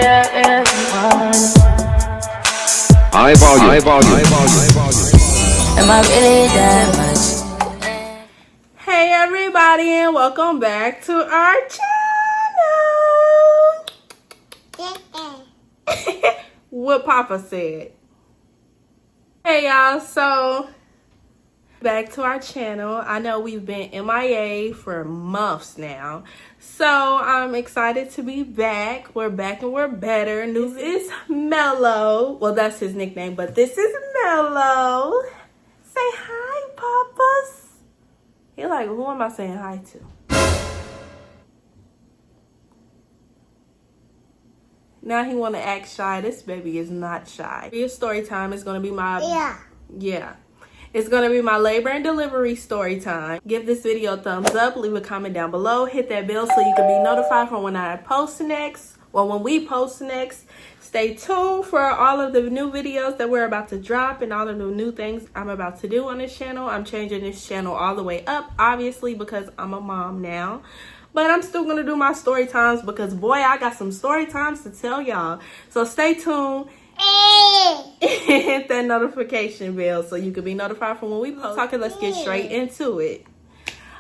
High volume. High volume. High volume. High volume. Am I really that much? Hey everybody, and welcome back to our channel. What Papa said. Hey y'all, so back to our channel. I know we've been MIA for months now, so I'm excited to be back. We're back and we're better. News is MELO. Well, that's his nickname, but this is MELO. Say hi, Papas. He like, who am I saying hi to? Now he want to act shy. This baby is not shy. His story time is going to be my... Yeah. It's going to be my labor and delivery story time. Give this video a thumbs up. Leave a comment down below. Hit that bell so you can be notified for when I post next. Well, when we post next. Stay tuned for all of the new videos that we're about to drop and all of the new things I'm about to do on this channel. I'm changing this channel all the way up, obviously, because I'm a mom now. But I'm still going to do my story times because, boy, I got some story times to tell y'all. So stay tuned. Hit that notification bell so you can be notified for when we post. Talking, let's get straight into it.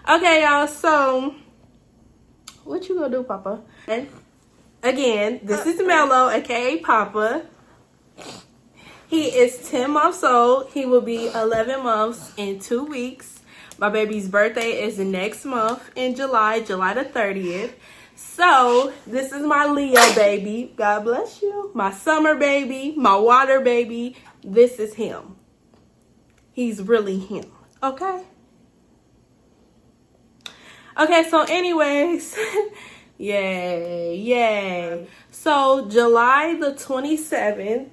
Okay, y'all. So, what you gonna do, Papa? Again, this is MELO, aka Papa. He is 10 months old. He will be 11 months in 2 weeks. My baby's birthday is the next month in July the 30th. So, this is my Leo baby. God bless you. My summer baby, my water baby. This is him. He's really him. Okay? Okay, so anyways... Yay. So July the 27th,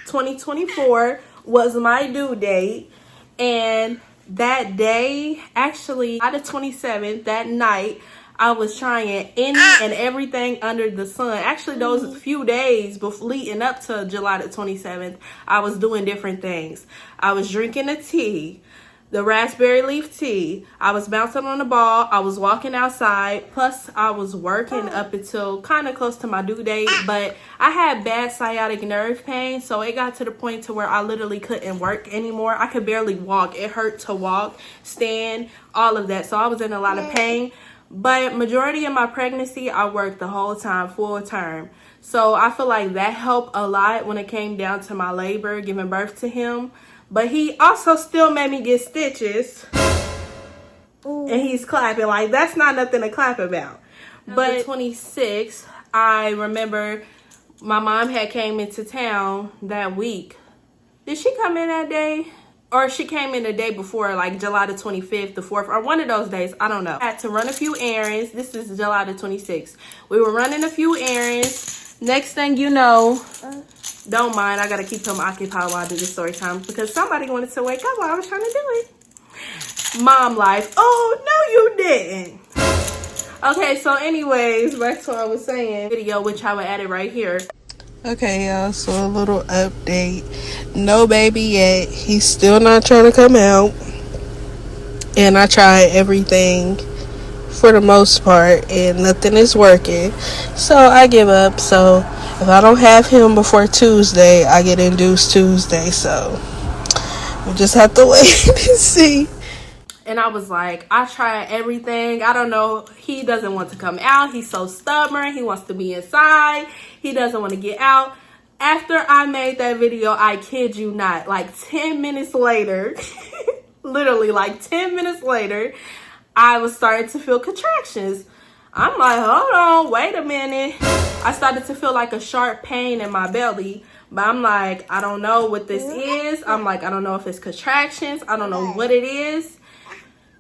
2024 was my due date. And that day, actually, on the 27th, that night, I was trying any and everything under the sun. Actually, those few days before leading up to July the 27th, I was doing different things. I was drinking a tea. The raspberry leaf tea. I was bouncing on the ball. I was walking outside. Plus, I was working up until kind of close to my due date. But I had bad sciatic nerve pain. So it got to the point to where I literally couldn't work anymore. I could barely walk. It hurt to walk, stand, all of that. So I was in a lot of pain. But majority of my pregnancy, I worked the whole time, full term. So I feel like that helped a lot when it came down to my labor, giving birth to him. But he also still made me get stitches. Ooh. And he's clapping. Like, that's not nothing to clap about. But 26th, I remember my mom had came into town that week. Did she come in that day? Or she came in the day before, like July the 25th, the 4th, or one of those days. I don't know. I had to run a few errands. This is July the 26th. We were running a few errands. Next thing you know... Don't mind, I gotta keep him occupied while I do this story time because somebody wanted to wake up while I was trying to do it. Mom life. Oh, no you didn't. Okay, so anyways, back to what I was saying. Video, which I will add it right here. Okay, y'all, so a little update. No baby yet. He's still not trying to come out. And I tried everything for the most part and nothing is working. So I give up. So if I don't have him before Tuesday, I get induced Tuesday. So we just have to wait and see. And I was like, I tried everything. I don't know. He doesn't want to come out. He's so stubborn. He wants to be inside. He doesn't want to get out. After I made that video, I kid you not, like 10 minutes later, literally like 10 minutes later, I was starting to feel contractions. I'm like, hold on, wait a minute. I started to feel like a sharp pain in my belly. But I'm like, I don't know what this is. I'm like, I don't know if it's contractions. I don't know what it is.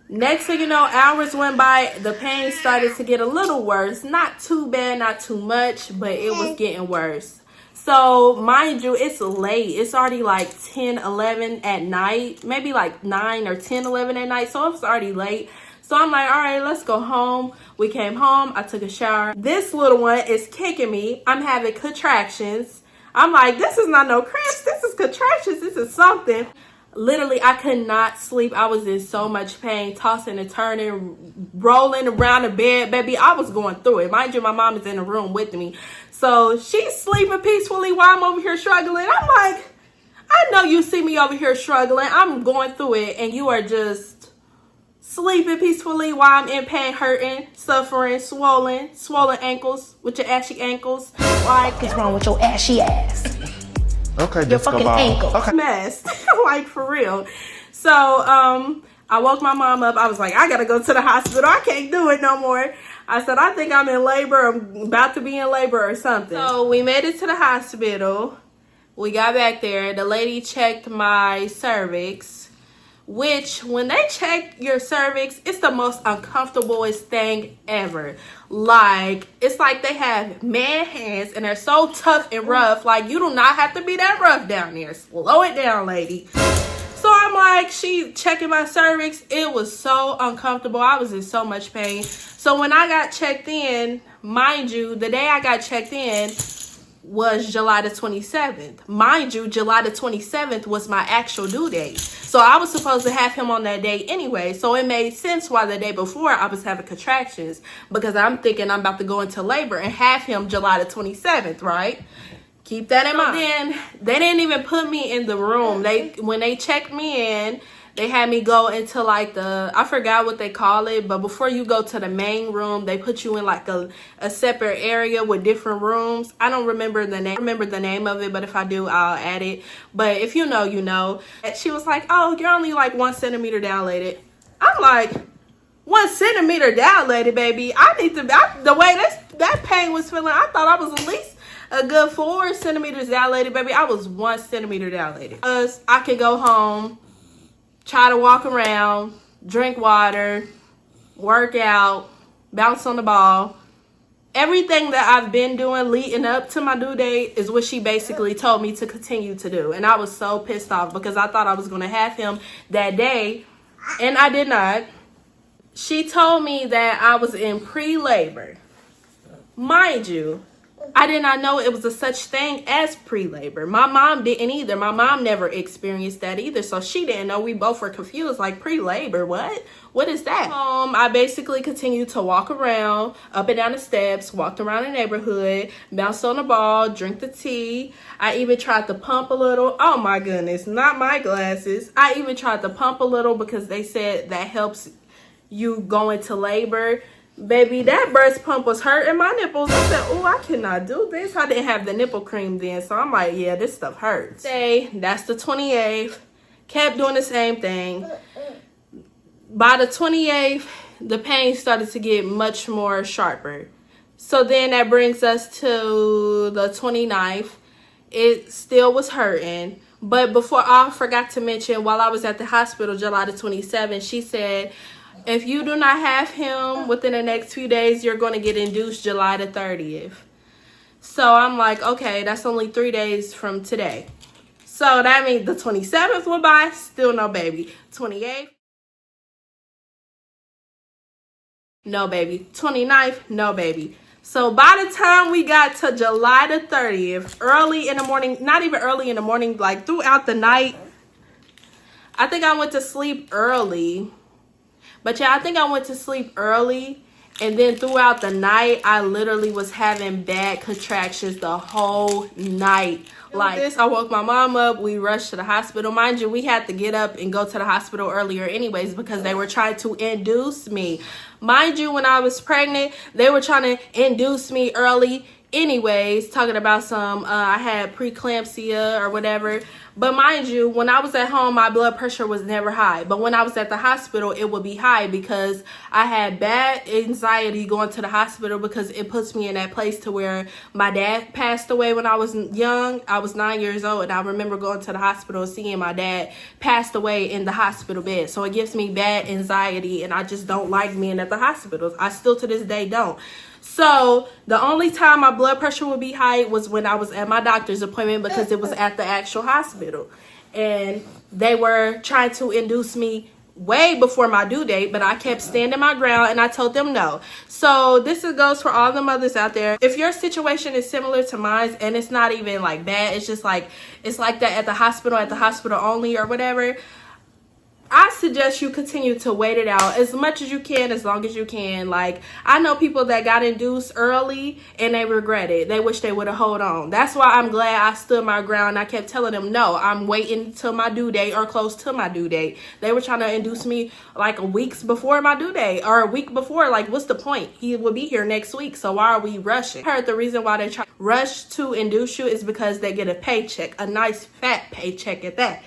Next thing you know, hours went by. The pain started to get a little worse. Not too bad, not too much, but it was getting worse. So, mind you, it's late. It's already like 10, 11 at night. Maybe like 9 or 10, 11 at night. So, it's already late. So I'm like, all right, let's go home. We came home. I took a shower. This little one is kicking me. I'm having contractions. I'm like, this is not no cramps. This is contractions. This is something. Literally, I could not sleep. I was in so much pain, tossing and turning, rolling around the bed. Baby, I was going through it. Mind you, my mom is in the room with me. So she's sleeping peacefully while I'm over here struggling. I'm like, I know you see me over here struggling. I'm going through it, and you are just sleeping peacefully while I'm in pain, hurting, suffering, swollen ankles with your ashy ankles. Like, What's wrong with your ashy ass? Okay, Your disco fucking ball. ankle. Okay. mess. Like, for real. So I woke my mom up. I was like, I gotta go to the hospital. I can't do it no more. I said, I think I'm in labor. I'm about to be in labor or something. So we made it to the hospital. We got back there. The lady checked my cervix, which when they check your cervix, it's the most uncomfortablest thing ever. Like, it's like they have man hands and they're so tough and rough. Like, you do not have to be that rough down there. Slow it down, lady. So I'm like, she checking my cervix. It was so uncomfortable. I was in so much pain. So when I got checked in, mind you, the day I got checked in was July the 27th. Mind you, July the 27th was my actual due date. So I was supposed to have him on that day anyway. So it made sense why the day before I was having contractions, because I'm thinking I'm about to go into labor and have him July the 27th, right? Keep that in mind. Then they didn't even put me in the room. When they checked me in, they had me go into like I forgot what they call it, but before you go to the main room, they put you in like a separate area with different rooms. I don't remember the name of it, but if I do, I'll add it. But if you know, you know. And she was like, oh, you're only like 1 centimeter dilated. I'm like, 1 centimeter dilated, baby. I need to, the way that pain was feeling, I thought I was at least a good 4 centimeters dilated, baby. I was 1 centimeter dilated. I could go home, try to walk around, drink water, work out, bounce on the ball. Everything that I've been doing leading up to my due date is what she basically told me to continue to do. And I was so pissed off because I thought I was going to have him that day, and I did not. She told me that I was in pre-labor. Mind you, I did not know it was a such thing as pre-labor. My mom didn't either. My mom never experienced that either. So she didn't know. We both were confused. Like, pre-labor, what? What is that? I basically continued to walk around, up and down the steps, walked around the neighborhood, bounced on the ball, drink the tea. I even tried to pump a little. Oh my goodness, not my glasses. I even tried to pump a little because they said that helps you go into labor. Baby, that breast pump was hurting my nipples. I said, oh, I cannot do this. I didn't have the nipple cream then, so I'm like, yeah, this stuff hurts. That's the 28th. Kept doing the same thing. By the 28th, the pain started to get much more sharper. So then that brings us to the 29th. It still was hurting. But before, I forgot to mention, while I was at the hospital, July the 27th, she said, if you do not have him within the next few days, you're going to get induced July the 30th. So I'm like, okay, that's only 3 days from today. So that means the 27th went by, still no baby. 28th, no baby. 29th, no baby. So by the time we got to July the 30th, early in the morning, not even early in the morning, like throughout the night, I think I went to sleep early. But yeah, I think I went to sleep early, and then throughout the night, I literally was having bad contractions the whole night. Like this, I woke my mom up. We rushed to the hospital. Mind you, we had to get up and go to the hospital earlier anyways because they were trying to induce me. Mind you, when I was pregnant, they were trying to induce me early anyways, talking about some, I had preeclampsia or whatever. But mind you, when I was at home, my blood pressure was never high. But when I was at the hospital, it would be high because I had bad anxiety going to the hospital because it puts me in that place to where my dad passed away when I was young. I was 9 years old, and I remember going to the hospital and seeing my dad passed away in the hospital bed. So it gives me bad anxiety, and I just don't like being at the hospital. I still to this day don't. So the only time my blood pressure would be high was when I was at my doctor's appointment because it was at the actual hospital. And they were trying to induce me way before my due date, but I kept standing my ground and I told them no. So this goes for all the mothers out there. If your situation is similar to mine and it's not even like bad, it's just like, it's like that at the hospital only or whatever, I suggest you continue to wait it out as much as you can, as long as you can. Like, I know people that got induced early and they regret it. They wish they would have held on. That's why I'm glad I stood my ground. I kept telling them, no, I'm waiting till my due date or close to my due date. They were trying to induce me like weeks before my due date or a week before. Like, what's the point? He will be here next week, so why are we rushing? I heard the reason why they try to rush to induce you is because they get a paycheck, a nice fat paycheck at that.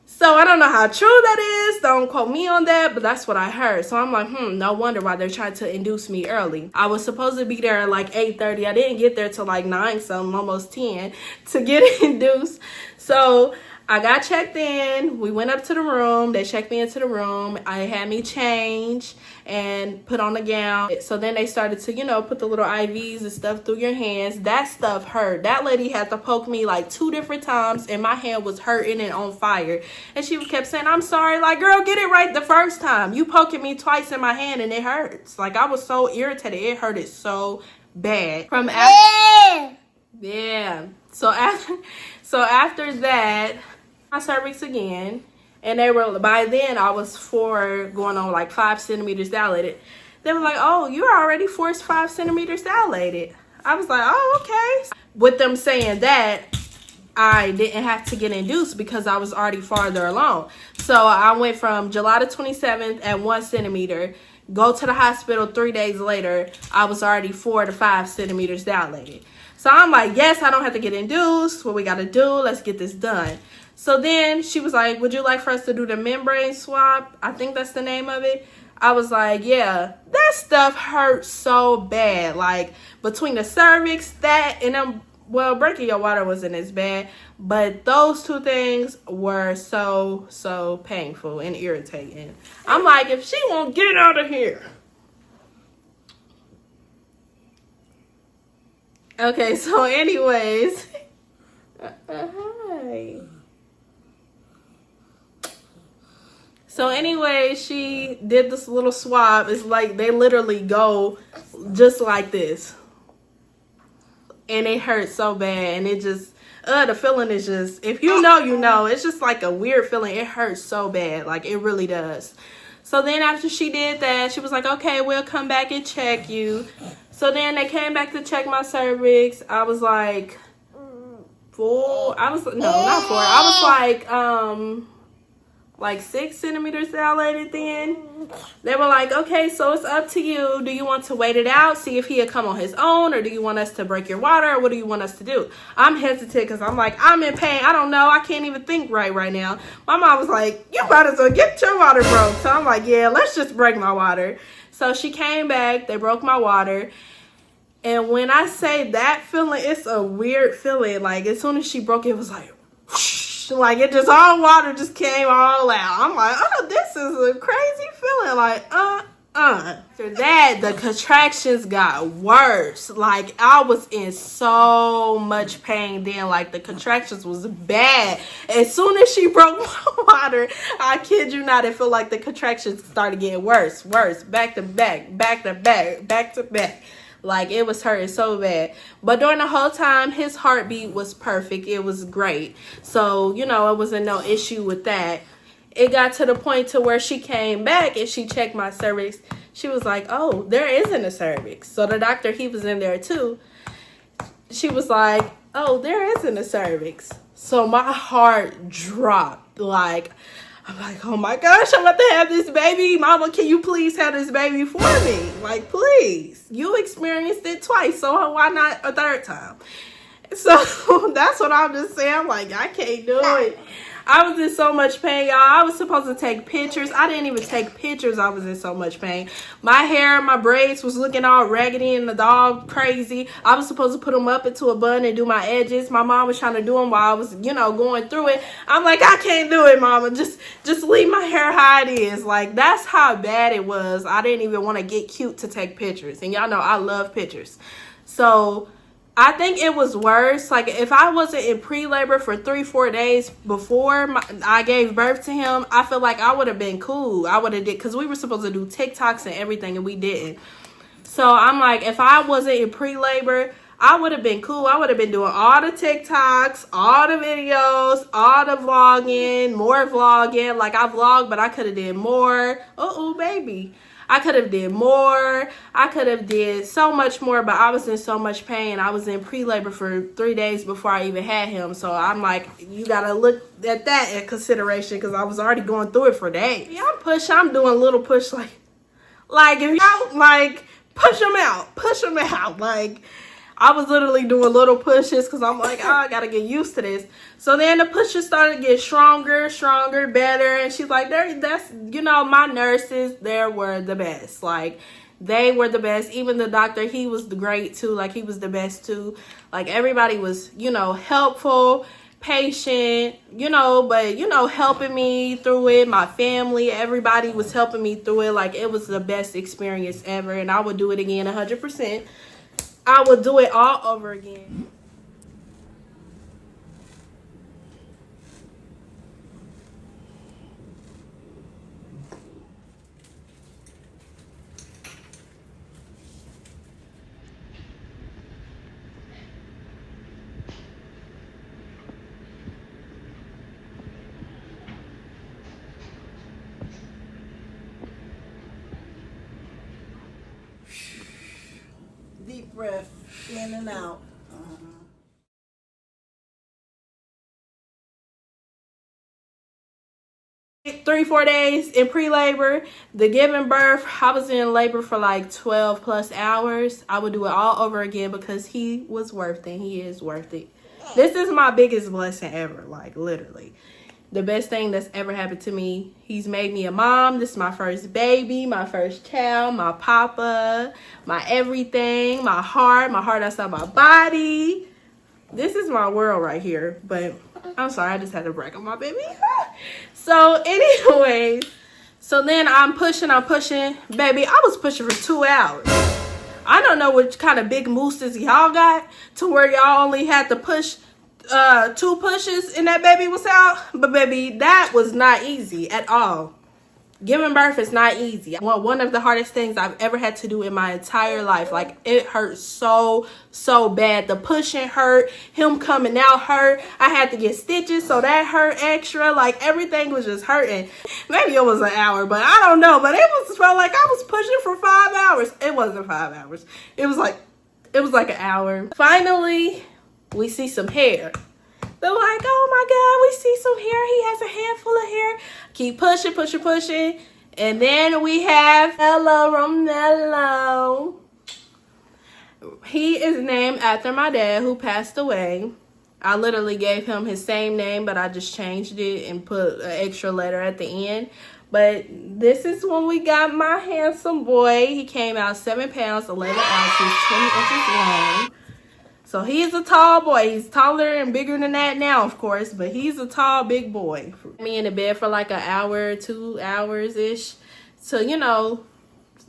So I don't know how true that is. Don't quote me on that, but that's what I heard. So I'm like, no wonder why they're trying to induce me early. I was supposed to be there at like 8:30. I didn't get there till like 9 something, almost 10 to get induced. So I got checked in. We went up to the room. They checked me into the room. I had me change and put on the gown. So then they started to, you know, put the little IVs and stuff through your hands. That stuff hurt. That lady had to poke me like 2 different times and my hand was hurting and on fire. And she kept saying, I'm sorry. Like, girl, get it right the first time. You poking me twice in my hand and it hurts. Like, I was so irritated. It hurted so bad. From after, yeah. So after that, my cervix again, and they were, by then I was 4 going on like 5 centimeters dilated. They were like, oh, you're already 5 centimeters dilated. I was like, oh, okay. With them saying that, I didn't have to get induced because I was already farther along. So I went from July the 27th at 1 centimeter, go to the hospital 3 days later, I was already 4 to 5 centimeters dilated. So I'm like, yes, I don't have to get induced. What we got to do, let's get this done. So then she was like, would you like for us to do the membrane swap? I think that's the name of it. I was like, yeah. That stuff hurt so bad. Like, between the cervix, that, and them, well, breaking your water wasn't as bad. But those 2 things were so painful and irritating. I'm like, if she won't get out of here. Okay, so anyways. Hi. So anyway, she did this little swab. It's like they literally go just like this. And it hurts so bad. And it just, the feeling is just, if you know, you know. It's just like a weird feeling. It hurts so bad. Like, it really does. So then after she did that, she was like, okay, we'll come back and check you. So then they came back to check my cervix. I was like 4. I was, no, not 4. I was like 6 centimeters dilated then. They were like, okay, so it's up to you. Do you want to wait it out, see if he'll come on his own, or do you want us to break your water, or what do you want us to do? I'm hesitant because I'm like, I'm in pain. I don't know. I can't even think right now. My mom was like, you might as well get your water broke. So I'm like, yeah, let's just break my water. So she came back. They broke my water. And when I say that feeling, it's a weird feeling. Like, as soon as she broke it, it was like, whoosh, like it just, all water just came all out. I'm like, oh, this is a crazy feeling. Like, After that, the contractions got worse. Like, I was in so much pain then. Like, the contractions was bad. As soon as she broke my water, I kid you not, it felt like the contractions started getting worse, back to back, back to back, back to back. Like, it was hurting so bad. But during the whole time, his heartbeat was perfect. It was great. So, you know, it wasn't no issue with that. It got to the point to where she came back and she checked my cervix. She was like, oh, there isn't a cervix. So the doctor, he was in there too. She was like, oh, there isn't a cervix. So my heart dropped. Like, I'm like, oh my gosh, I'm about to have this baby. Mama, can you please have this baby for me? Like, please. You experienced it twice, so why not a third time? So that's what I'm just saying. I'm like, I can't do it. I was in so much pain, y'all. I was supposed to take pictures. I didn't even take pictures. I was in so much pain. My hair, my braids was looking all raggedy and the dog crazy. I was supposed to put them up into a bun and do my edges. My mom was trying to do them while I was, you know, going through it. I'm like, I can't do it, mama. Just leave my hair how it is. Like, that's how bad it was. I didn't even want to get cute to take pictures. And y'all know I love pictures. So I think it was worse. Like, if I wasn't in pre-labor for 3-4 days before I gave birth to him, I feel like I would have been cool. I would have did, because we were supposed to do TikToks and everything, and we didn't. So I'm like, if I wasn't in pre-labor, I would have been cool. I would have been doing all the TikToks, all the videos, all the vlogging, more vlogging. Like, I vlog, but I could have did more. Uh-oh, baby. I could have did more. I could have did so much more, but I was in so much pain. I was in pre-labor for 3 days before I even had him. So I'm like, you got to look at that in consideration, because I was already going through it for days. Yeah, I'm doing a little push, like if y'all, like, push them out. Like, I was literally doing little pushes, because I'm like, oh, I got to get used to this. So then the pushes started to get stronger, better. And she's like, that's, you know, my nurses, they were the best. Like, they were the best. Even the doctor, he was great too. Like, he was the best too. Like, everybody was, you know, helpful, patient, you know, but, you know, helping me through it. My family, everybody was helping me through it. Like, it was the best experience ever. And I would do it again 100%. I would do it all over again. Deep breath, in and out. 3-4 days in pre-labor, the giving birth, I was in labor for like 12 plus hours. I would do it all over again, because he was worth it. He is worth it. This is my biggest blessing ever, like, literally. The best thing that's ever happened to me. He's made me a mom. This is my first baby, my first child, my papa, my everything, my heart outside my body. This is my world right here. But I'm sorry, I just had to brag on my baby. So anyways, so then I'm pushing. Baby, I was pushing for 2 hours. I don't know what kind of big mooses y'all got to where y'all only had to push 2 pushes and that baby was out. But baby, that was not easy at all. Giving birth is not easy. One of the hardest things I've ever had to do in my entire life. Like, it hurt so bad. The pushing hurt. Him coming out hurt. I had to get stitches, so that hurt extra. Like, everything was just hurting. Maybe it was an hour, but I don't know. But it felt like I was pushing for 5 hours. It wasn't 5 hours. It was like an hour. Finally, we see some hair. They're like, oh my God, we see some hair. He has a handful of hair. Keep pushing. And then we have MELO. He is named after my dad, who passed away. I literally gave him his same name, but I just changed it and put an extra letter at the end. But this is when we got my handsome boy. He came out 7 pounds, 11 ounces, 20 inches long. So he's a tall boy. He's taller and bigger than that now, of course, but he's a tall, big boy. Me in the bed for like an hour, 2 hours-ish. So, you know,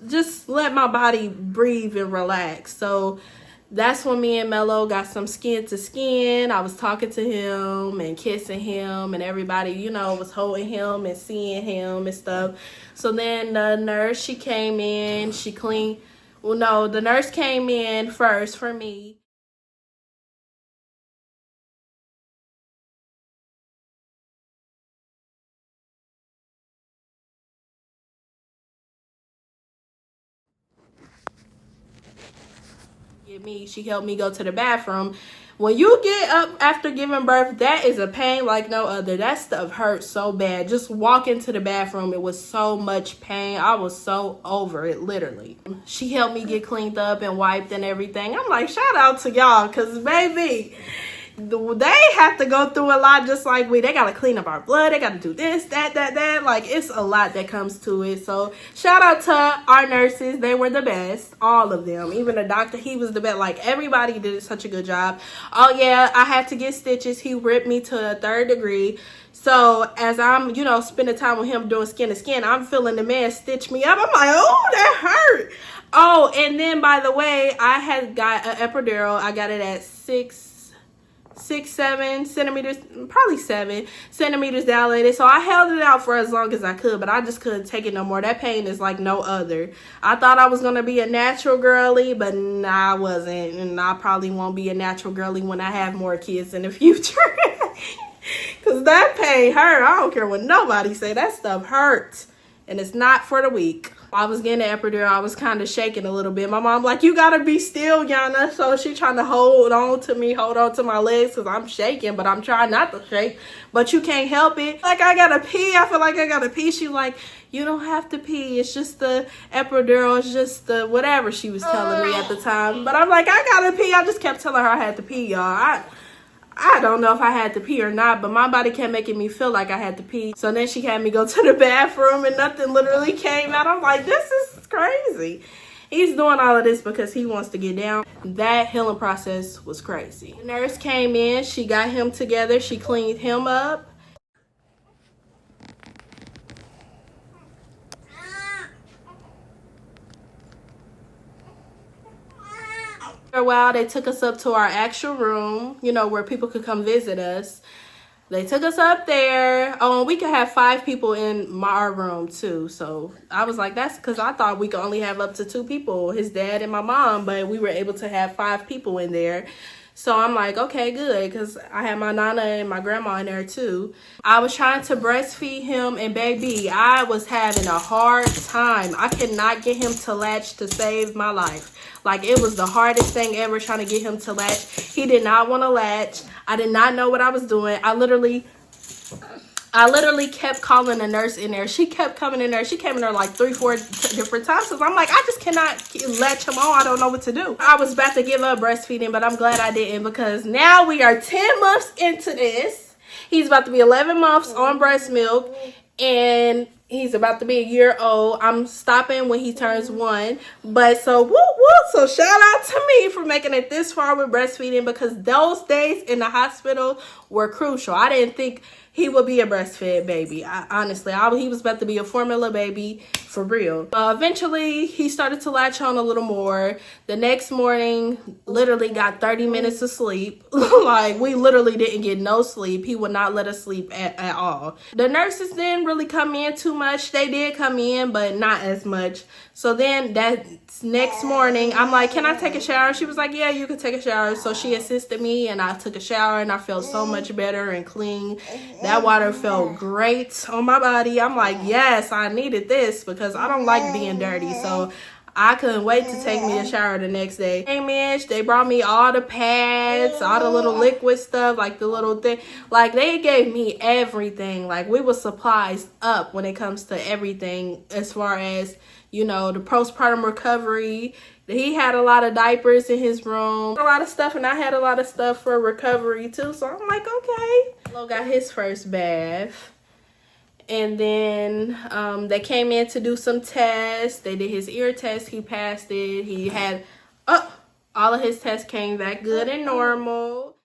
just let my body breathe and relax. So that's when me and MELO got some skin to skin. I was talking to him and kissing him, and everybody, you know, was holding him and seeing him and stuff. So then the nurse, she came in, she cleaned. Well, no, the nurse came in first for me. She helped me go to the bathroom. When you get up after giving birth, that is a pain like no other. That stuff hurts so bad. Just walking to the bathroom, it was so much pain. I was so over it, literally. She helped me get cleaned up and wiped and everything. I'm like, shout out to y'all, because baby, they have to go through a lot just like we. They got to clean up our blood. They got to do this, that. Like, it's a lot that comes to it. So shout out to our nurses. They were the best. All of them. Even the doctor, he was the best. Like, everybody did such a good job. Oh, yeah, I had to get stitches. He ripped me to a 3rd degree. So as I'm, you know, spending time with him doing skin to skin, I'm feeling the man stitch me up. I'm like, oh, that hurt. Oh, and then by the way, I had got an epidural. I got it at 7 centimeters, probably 7 centimeters dilated. So I held it out for as long as I could, but I just couldn't take it no more. That pain is like no other. I thought I was gonna be a natural girly, but nah, I wasn't, and I probably won't be a natural girly when I have more kids in the future. Cause that pain hurt. I don't care what nobody say. That stuff hurts, and it's not for the weak. I was getting the epidural. I was kind of shaking a little bit. My mom like, you gotta be still, Yana. So she trying to hold on to me, hold on to my legs, because I'm shaking, but I'm trying not to shake. But you can't help it. Like, I gotta pee. I feel like I gotta pee. She like, you don't have to pee. It's just the epidural. It's just the whatever she was telling me at the time. But I'm like, I gotta pee. I just kept telling her I had to pee, y'all. I don't know if I had to pee or not, but my body kept making me feel like I had to pee. So then she had me go to the bathroom and nothing literally came out. I'm like, this is crazy. He's doing all of this because he wants to get down. That healing process was crazy. The nurse came in. She got him together. She cleaned him up. For a while, they took us up to our actual room, you know, where people could come visit us. They took us up there. Oh, and we could have 5 people in our room too. So I was like, that's because I thought we could only have up to 2 people, his dad and my mom, but we were able to have 5 people in there. So I'm like, okay, good, because I had my nana and my grandma in there too. I was trying to breastfeed him, and baby, I was having a hard time. I could not get him to latch to save my life. Like, it was the hardest thing ever trying to get him to latch. He did not want to latch. I did not know what I was doing. I literally kept calling the nurse in there. She kept coming in there. She came in there like 3-4 different times. So I'm like, I just cannot latch him on. I don't know what to do. I was about to give up breastfeeding, but I'm glad I didn't, because now we are 10 months into this. He's about to be 11 months on breast milk, and he's about to be a year old. I'm stopping when he turns 1. But so woo woo. So shout out to me for making it this far with breastfeeding, because those days in the hospital were crucial. I didn't think he would be a breastfed baby. Honestly, he was about to be a formula baby for real. Eventually, he started to latch on a little more. The next morning, literally got 30 minutes of sleep. Like, we literally didn't get no sleep. He would not let us sleep at all. The nurses didn't really come in too much. They did come in, but not as much. So then that next morning, I'm like, can I take a shower? She was like, yeah, you can take a shower. So she assisted me, and I took a shower, and I felt so much better and clean. That water felt great on my body. I'm like, yes, I needed this, because I don't like being dirty. So I couldn't wait to take me a shower the next day. Came in, they brought me all the pads, all the little liquid stuff, like the little thing. Like, they gave me everything. Like, we were supplies up when it comes to everything, as far as, you know, the postpartum recovery. He had a lot of diapers in his room, a lot of stuff, and I had a lot of stuff for recovery too. So I'm like, okay. Lo got his first bath. And then they came in to do some tests. They did his ear test. He passed it. He had, all of his tests came back good and normal.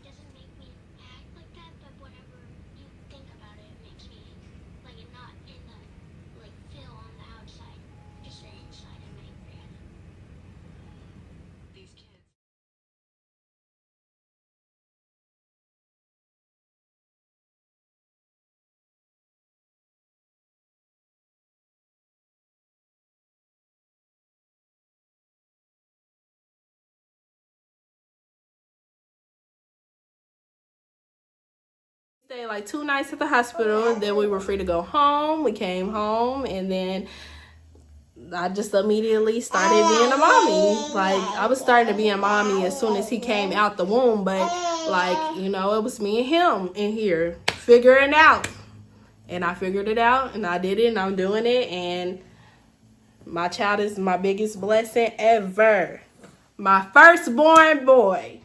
Doesn't make me act like that, but whatever you think about it makes me like it not in the like feel on the outside, just the inside I'm angry at it. These kids. Stayed like 2 nights at the hospital, and then we were free to go home. We came home, and then I just immediately started being a mommy. Like, I was starting to be a mommy as soon as he came out the womb, but like, you know, it was me and him in here figuring out. And I figured it out, and I did it, and I'm doing it, and my child is my biggest blessing ever. My firstborn boy.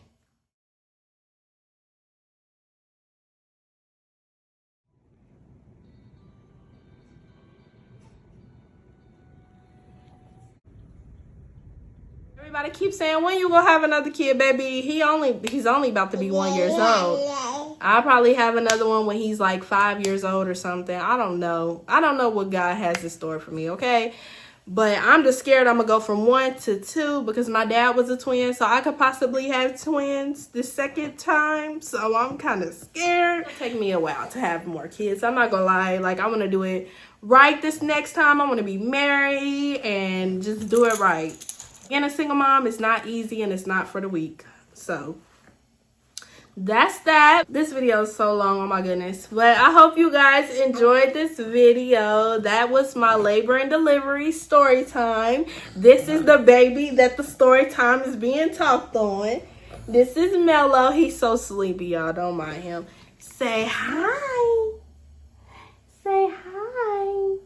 Everybody keeps saying, when you gonna have another kid, baby? He's only about to be 1 year old. I'll probably have another one when he's like 5 years old or something. I don't know. I don't know what God has in store for me, okay? But I'm just scared I'm gonna go from 1 to 2 because my dad was a twin, so I could possibly have twins the second time. So I'm kind of scared. It'll take me a while to have more kids. I'm not gonna lie. Like, I want to do it right this next time. I want to be married and just do it right. Being a single mom is not easy and it's not for the weak. So that's that. This video is so long, oh my goodness. But I hope you guys enjoyed this video. That was my labor and delivery story time. This is the baby that the story time is being talked on. This is MELO. He's so sleepy, y'all. Don't mind him. Say hi. Say hi.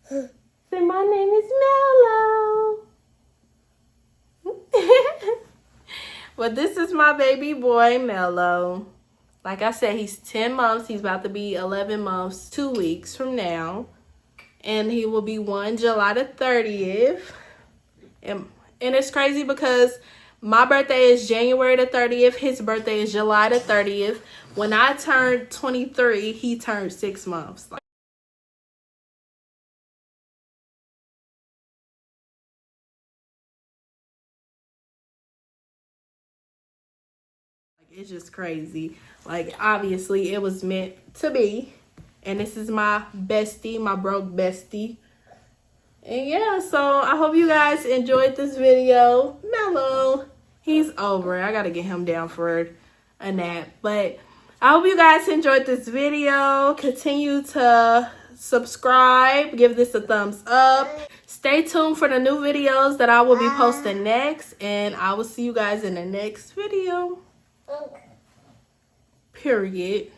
Say my name is MELO. But this is my baby boy, MELO. Like I said, he's 10 months. He's about to be 11 months, 2 weeks from now. And he will be 1 July the 30th. And it's crazy because my birthday is January the 30th. His birthday is July the 30th. When I turned 23, he turned 6 months. It's just crazy. Like, obviously, it was meant to be. And this is my bestie, my broke bestie. And yeah, so I hope you guys enjoyed this video. MELO, he's over. I gotta get him down for a nap. But I hope you guys enjoyed this video. Continue to subscribe. Give this a thumbs up. Stay tuned for the new videos that I will be posting next. And I will see you guys in the next video. Period.